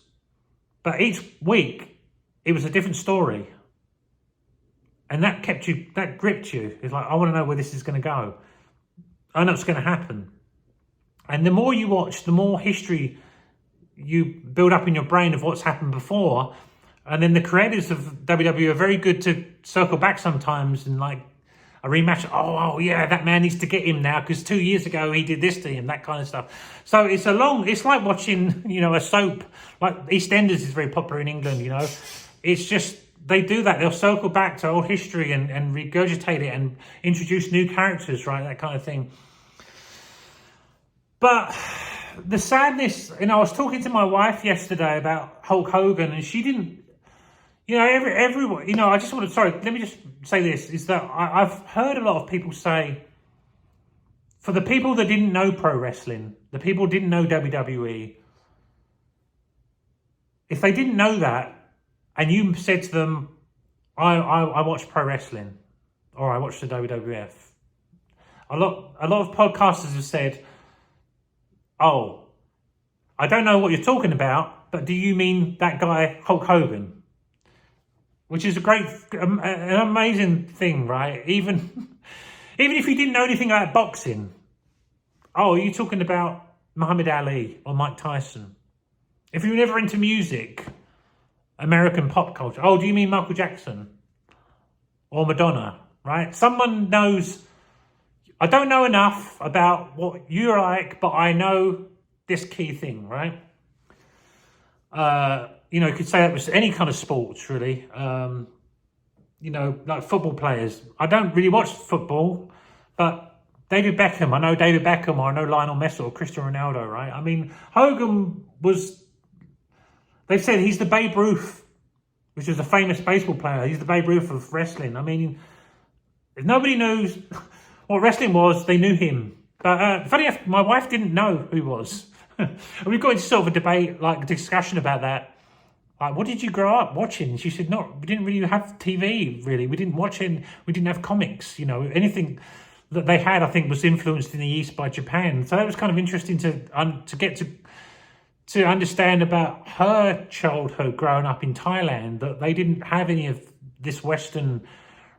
But each week, it was a different story. And that gripped you. It's like, I want to know where this is going to go. I know it's going to happen. And the more you watch, the more history you build up in your brain of what's happened before. And then the creators of WWE are very good to circle back sometimes and like a rematch. Oh yeah, that man needs to get him now because 2 years ago he did this to him, that kind of stuff. So it's like watching, a soap. Like EastEnders is very popular in England, It's just, they do that. They'll circle back to old history and regurgitate it and introduce new characters, right? That kind of thing. But the sadness, I was talking to my wife yesterday about Hulk Hogan, and she didn't, everyone, I just want to, sorry, let me just say this, is that I've heard a lot of people say, for the people that didn't know pro wrestling, the people who didn't know WWE, if they didn't know that, and you said to them, I watch pro wrestling, or I watch the WWF, a lot of podcasters have said, oh, I don't know what you're talking about, but do you mean that guy Hulk Hogan? Which is an amazing thing, right? Even if you didn't know anything about boxing, oh, are you talking about Muhammad Ali or Mike Tyson? If you were never into music, American pop culture, oh, do you mean Michael Jackson or Madonna, right? Someone knows. I don't know enough about what you're like, but I know this key thing, right? You could say that was any kind of sports, really. Like football players. I don't really watch football, but David Beckham, I know David Beckham, or I know Lionel Messi or Cristiano Ronaldo, right? I mean, Hogan they've said he's the Babe Ruth, which is a famous baseball player. He's the Babe Ruth of wrestling. I mean, if nobody knows what wrestling was, they knew him. But funny enough, my wife didn't know who he was. And we got into sort of a debate, like a discussion about that. Like, what did you grow up watching? And she said, no, we didn't really have TV, really. We didn't watch it. We didn't have comics. Anything that they had, I think, was influenced in the East by Japan. So that was kind of interesting to get to understand about her childhood growing up in Thailand, that they didn't have any of this Western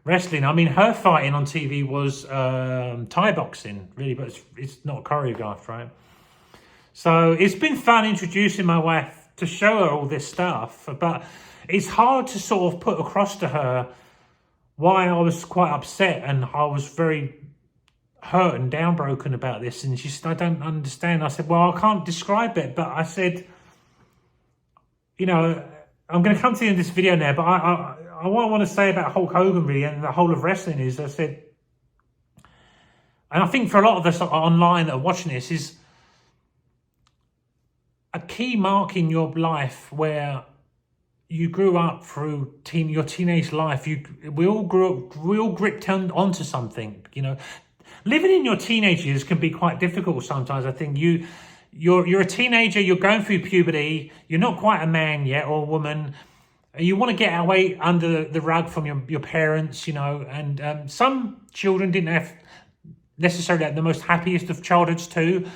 wrestling. I mean, her fighting on TV was Thai boxing, really, but it's not choreographed, right? So it's been fun introducing my wife to show her all this stuff, but it's hard to sort of put across to her why I was quite upset and I was very hurt and downtrodden about this. And she said, I don't understand. I said, well, I can't describe it, but I said, I'm going to come to the end of this video now, but what I want to say about Hulk Hogan, really, and the whole of wrestling is, I said, and I think for a lot of us online that are watching this, is a key mark in your life where you grew up through your teenage life. We all gripped onto something. Living in your teenage years can be quite difficult sometimes. I think you're a teenager. You're going through puberty. You're not quite a man yet or a woman. You want to get away under the rug from your parents, and some children didn't have necessarily the most happiest of childhoods too.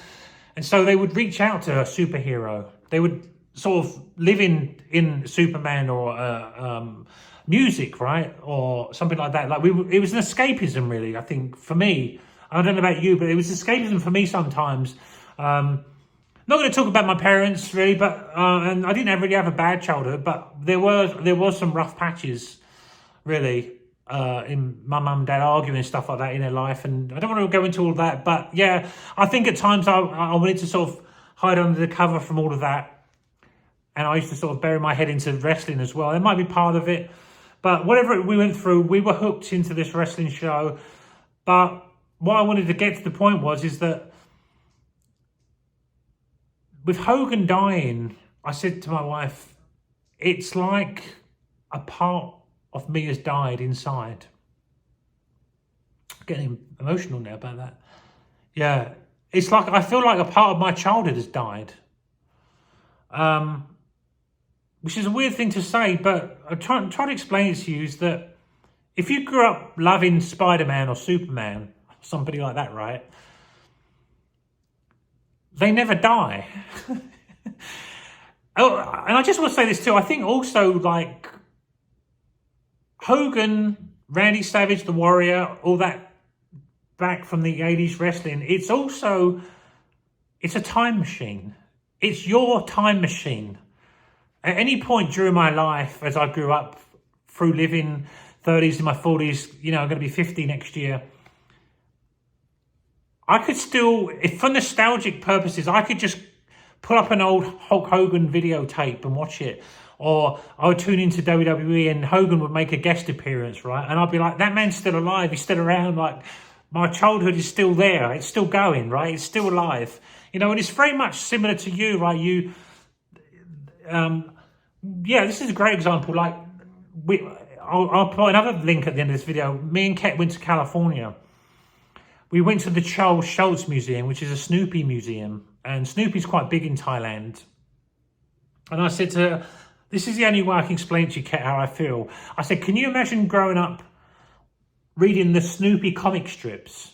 And so they would reach out to a superhero. They would sort of live in Superman or music, right? Or something like that. Like it was an escapism, really, I think, for me. I don't know about you, but it was escapism for me sometimes. Not going to talk about my parents, really, but and I didn't really have a bad childhood, but there was some rough patches, really, in my mum and dad arguing and stuff like that in their life, and I don't want to go into all that, but yeah, I think at times I wanted to sort of hide under the cover from all of that, and I used to sort of bury my head into wrestling as well. It might be part of it, but whatever we went through, we were hooked into this wrestling show. But what I wanted to get to the point is that with Hogan dying, I said to my wife, it's like a part of me has died inside. I'm getting emotional now about that. Yeah, it's like I feel like a part of my childhood has died. Which is a weird thing to say, but I'm trying to explain it to you, is that if you grew up loving Spider-Man or Superman, somebody like that, right? They never die. Oh, and I just want to say this too. I think also, like, Hogan, Randy Savage, The Warrior, all that back from the 80s wrestling, it's a time machine. It's your time machine. At any point during my life, as I grew up through living 30s in my 40s, you know, I'm going to be 50 next year, I could still, if for nostalgic purposes, I could just pull up an old Hulk Hogan videotape and watch it. Or I would tune into WWE and Hogan would make a guest appearance, right? And I'd be like, that man's still alive. He's still around. Like, my childhood is still there. It's still going, right? It's still alive. You know, and it's very much similar to you, right? Yeah, this is a great example. Like, I'll put another link at the end of this video. Me and Ket went to California. We went to the Charles Schulz Museum, which is a Snoopy museum. And Snoopy's quite big in Thailand. And I said to her, this is the only way I can explain to you, Ket, how I feel. I said, can you imagine growing up reading the Snoopy comic strips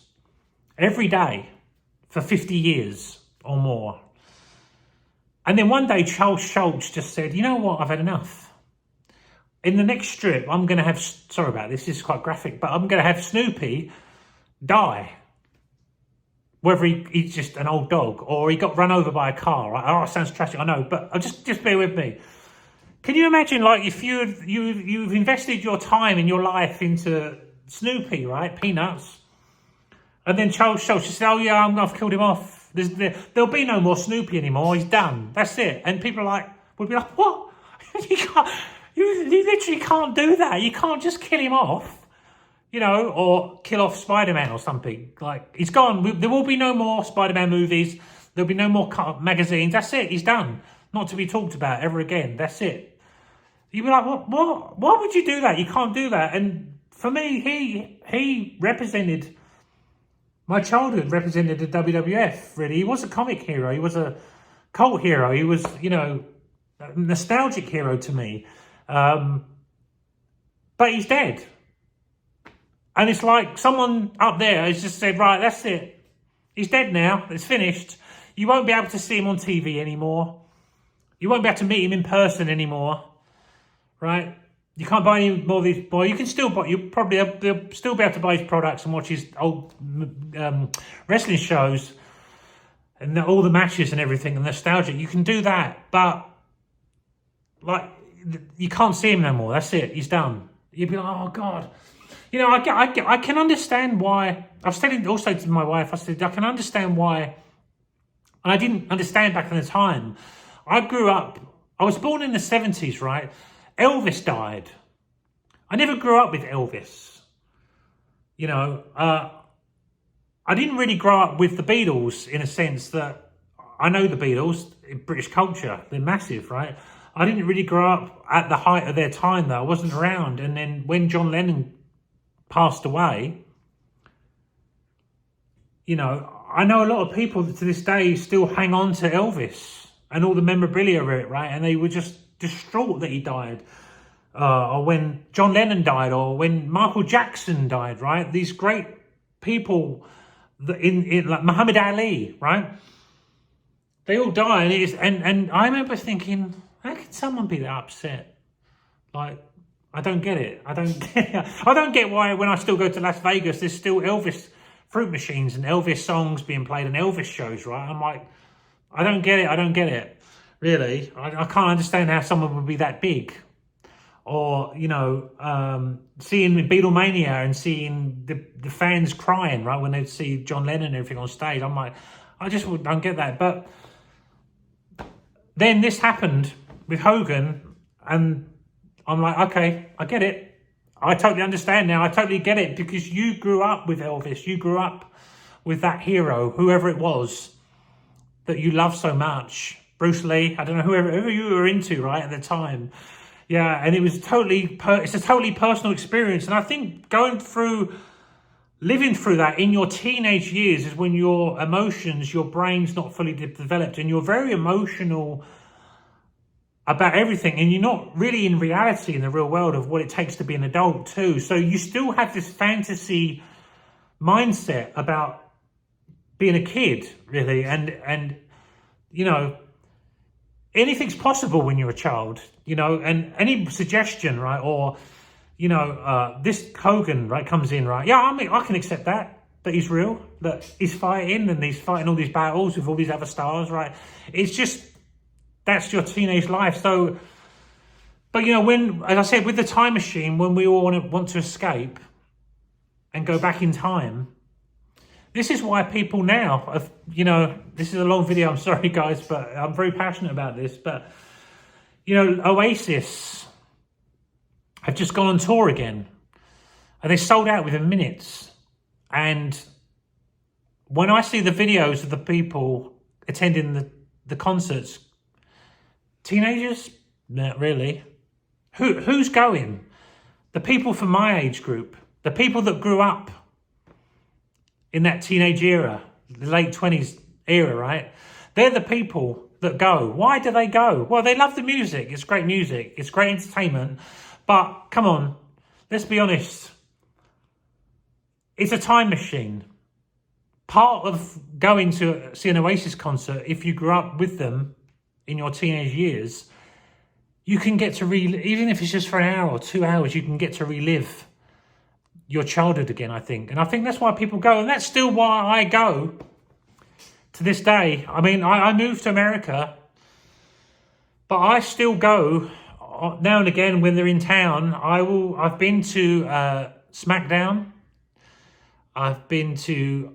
every day for 50 years or more? And then one day, Charles Schulz just said, you know what, I've had enough. In the next strip, I'm going to have, sorry about this is quite graphic, but I'm going to have Snoopy die. Whether he's just an old dog or he got run over by a car. Right? Oh, it sounds tragic, I know, but just bear with me. Can you imagine, like, if you've invested your time in your life into Snoopy, right, Peanuts, and then Charles Schulz just said, oh yeah, I've killed him off. There'll be no more Snoopy anymore. He's done. That's it. And people would be like, what? You literally can't do that. You can't just kill him off. You know, or kill off Spider-Man or something. Like, he's gone. There will be no more Spider-Man movies. There'll be no more magazines. That's it. He's done. Not to be talked about ever again. That's it. You'd be like, what? Why would you do that? You can't do that. And for me, he represented, my childhood represented the WWF, really. He was a comic hero. He was a cult hero. He was, you know, a nostalgic hero to me. But he's dead. And it's like someone up there has just said, right, that's it. He's dead now. It's finished. You won't be able to see him on TV anymore. You won't be able to meet him in person anymore. Right? You can't buy any more of these. Well, you can still buy, you'll still be able to buy his products and watch his old wrestling shows and all the matches and everything and nostalgia. You can do that. But, like, you can't see him no more. That's it. He's done. You'd be like, oh, God. You know, I can understand why. I've said it also to my wife. I said, I can understand why. And I didn't understand back in the time. I grew up, I was born in the 70s, right? Elvis died. I never grew up with Elvis. You know, I didn't really grow up with the Beatles in a sense that I know the Beatles, British culture, they're massive, right? I didn't really grow up at the height of their time, though. I wasn't around. And then when John Lennon passed away, you know, I know a lot of people to this day still hang on to Elvis and all the memorabilia of it, right? And they were just distraught that he died. Or when John Lennon died, or when Michael Jackson died, right? These great people that in like Muhammad Ali, right? They all die, and I remember thinking, how can someone be that upset? Like, I don't get it. I don't get why when I still go to Las Vegas, there's still Elvis fruit machines and Elvis songs being played and Elvis shows, right? I'm like, I don't get it. I don't get it. Really. I can't understand how someone would be that big. Or, you know, seeing Beatlemania and seeing the fans crying, right, when they see John Lennon and everything on stage. I'm like, I just don't get that. But then this happened with Hogan, and I'm like, okay, I get it. I totally understand now. I totally get it, because you grew up with Elvis. You grew up with that hero, whoever it was that you love so much. Bruce Lee, I don't know, whoever you were into, right, at the time. Yeah, and it was it's a totally personal experience. And I think living through that in your teenage years is when your emotions, your brain's not fully developed, and you're very emotional about everything, and you're not really in reality in the real world of what it takes to be an adult too. So you still have this fantasy mindset about being a kid, really, and you know, anything's possible when you're a child, you know, and any suggestion, right, or, you know, this Hogan, right, comes in, right, yeah, I mean, I can accept that he's real, that he's fighting, and he's fighting all these battles with all these other stars, right? It's just, that's your teenage life. So But, you know, when, as I said, with the time machine, when we all want to escape and go back in time, this is why people now, you know, this is a long video, I'm sorry guys, but I'm very passionate about this. But, you know, Oasis have just gone on tour again. And they sold out within minutes. And when I see the videos of the people attending the concerts, teenagers? Not really. Who's going? The people from my age group. The people that grew up in that teenage era, the late 20s era, right? They're the people that go. Why do they go? Well, they love the music. It's great music. It's great entertainment. But come on, let's be honest. It's a time machine. Part of going to see an Oasis concert, if you grew up with them in your teenage years, you can get to even if it's just for an hour or 2 hours, you can get to relive your childhood again, I think. And I think that's why people go. And that's still why I go to this day. I mean, I moved to America, but I still go now and again when they're in town. I've been to SmackDown. I've been to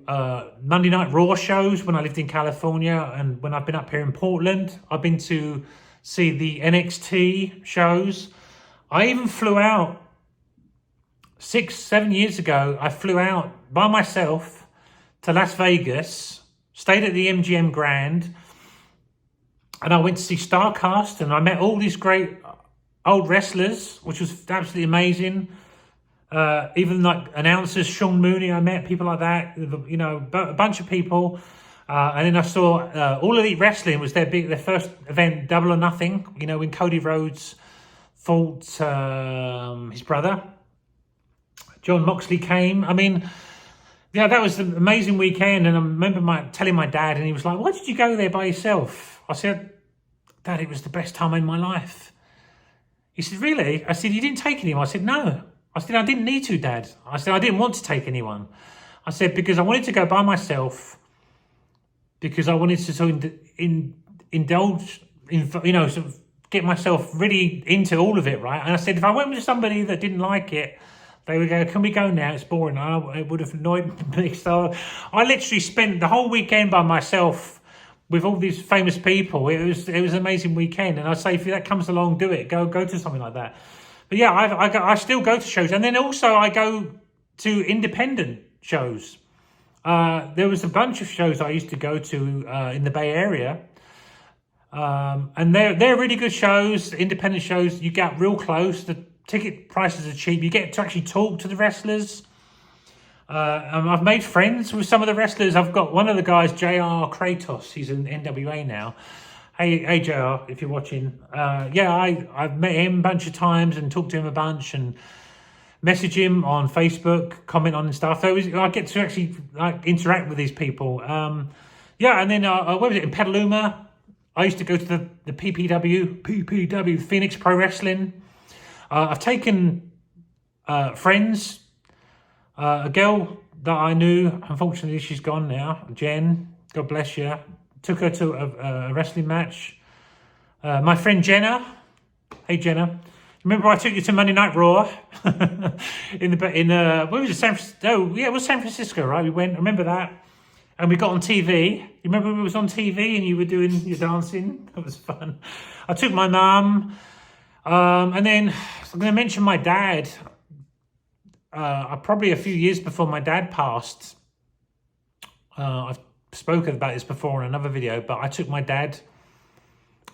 Monday Night Raw shows when I lived in California, and when I've been up here in Portland. I've been to see the NXT shows. I even flew out 6-7 years ago. I flew out by myself to Las Vegas, stayed at the MGM Grand, and I went to see StarCast, and I met all these great old wrestlers, which was absolutely amazing. Even like announcers, Sean Mooney, I met people like that, you know, a bunch of people. And then I saw All Elite Wrestling was their first event, Double or Nothing, you know, when Cody Rhodes fought his brother. John Moxley came. I mean, yeah, that was an amazing weekend. And I remember telling my dad, and he was like, why did you go there by yourself? I said, Dad, it was the best time in my life. He said, really? I said, you didn't take anyone? I said, no. I said, I didn't need to, Dad. I said, I didn't want to take anyone. I said, because I wanted to go by myself, because I wanted to sort of indulge, in, you know, sort of get myself really into all of it, right? And I said, if I went with somebody that didn't like it, they would go, can we go now? It's boring. It would have annoyed me. So I literally spent the whole weekend by myself with all these famous people. It was an amazing weekend. And I say, if that comes along, do it. Go to something like that. But yeah, I still go to shows. And then also I go to independent shows. There was a bunch of shows I used to go to in the Bay Area. And they're really good shows, independent shows. You get real close. The ticket prices are cheap. You get to actually talk to the wrestlers. I've made friends with some of the wrestlers. I've got one of the guys, JR Kratos. He's in NWA now. Hey JR, if you're watching. Yeah, I've met him a bunch of times and talked to him a bunch and message him on Facebook, comment on and stuff. So I get to actually interact with these people. Yeah, and then what was it, in Petaluma? I used to go to the PPW, Phoenix Pro Wrestling. I've taken friends. A girl that I knew, unfortunately she's gone now, Jen, God bless you. Took her to a wrestling match. My friend Jenna, hey Jenna, remember I took you to Monday Night Raw in where was it? San Francisco? Oh yeah, it was San Francisco, right? We went. Remember that? And we got on TV. You remember we was on TV and you were doing your dancing? That was fun. I took my mum, and then I'm going to mention my dad. Probably a few years before my dad passed. I've spoken about this before in another video, but I took my dad.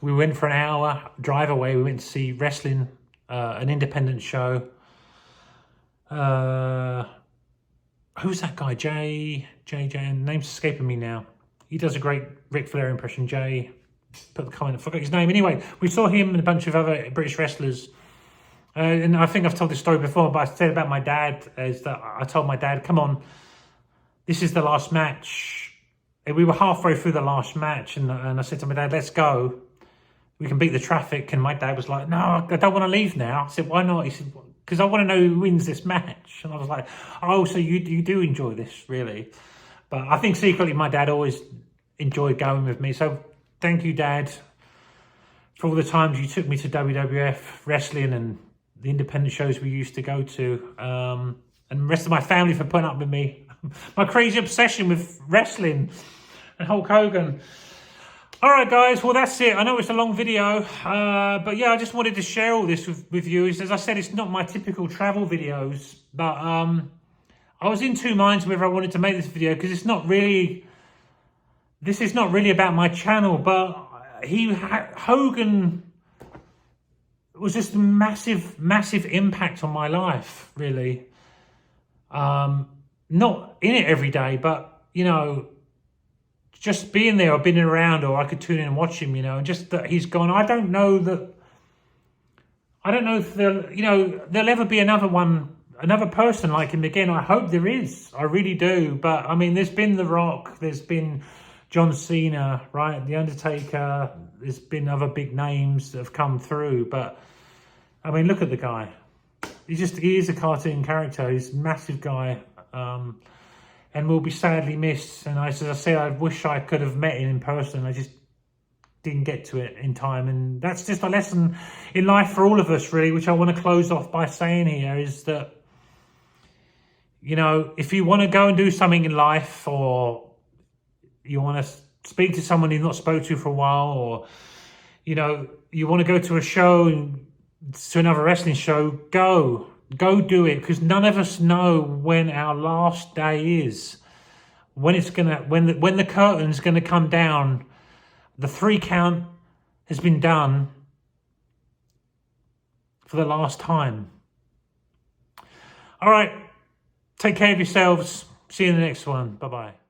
We went for an hour drive away. We went to see wrestling, an independent show. Who's that guy? Jay, name's escaping me now. He does a great Ric Flair impression, Jay. Put the comment, I forgot his name. Anyway, we saw him and a bunch of other British wrestlers. And I think I've told this story before, but I said about my dad is that I told my dad, come on, this is the last match. And we were halfway through the last match, and I said to my dad, let's go. We can beat the traffic. And my dad was like, no, I don't want to leave now. I said, why not? He said, because I want to know who wins this match. And I was like, oh, so you do enjoy this, really? But I think secretly my dad always enjoyed going with me. So thank you, Dad, for all the times you took me to WWF wrestling and the independent shows we used to go to, and the rest of my family for putting up with me. My crazy obsession with wrestling and Hulk Hogan. All right, guys. Well, that's it. I know it's a long video, but yeah, I just wanted to share all this with you. As I said, it's not my typical travel videos, but I was in two minds whether I wanted to make this video because this is not really about my channel, but Hogan was just a massive impact on my life, really. Not in it every day, but, you know, just being there or being around, or I could tune in and watch him, you know, and just that he's gone. I don't know if there'll ever be another person like him again. I hope there is. I really do. But I mean, there's been The Rock, there's been John Cena, right? The Undertaker, there's been other big names that have come through. But I mean, look at the guy. He is a cartoon character. He's a massive guy. And will be sadly missed. And as I say, I wish I could have met him in person. I just didn't get to it in time. And that's just a lesson in life for all of us, really, which I want to close off by saying here is that, you know, if you want to go and do something in life, or you want to speak to someone you've not spoke to for a while, or, you know, you want to go to a show, to another wrestling show, go do it, because none of us know when our last day is, when the curtain's gonna come down, the 3 count has been done for the last time. All right, take care of yourselves. See you in the next one. Bye-bye.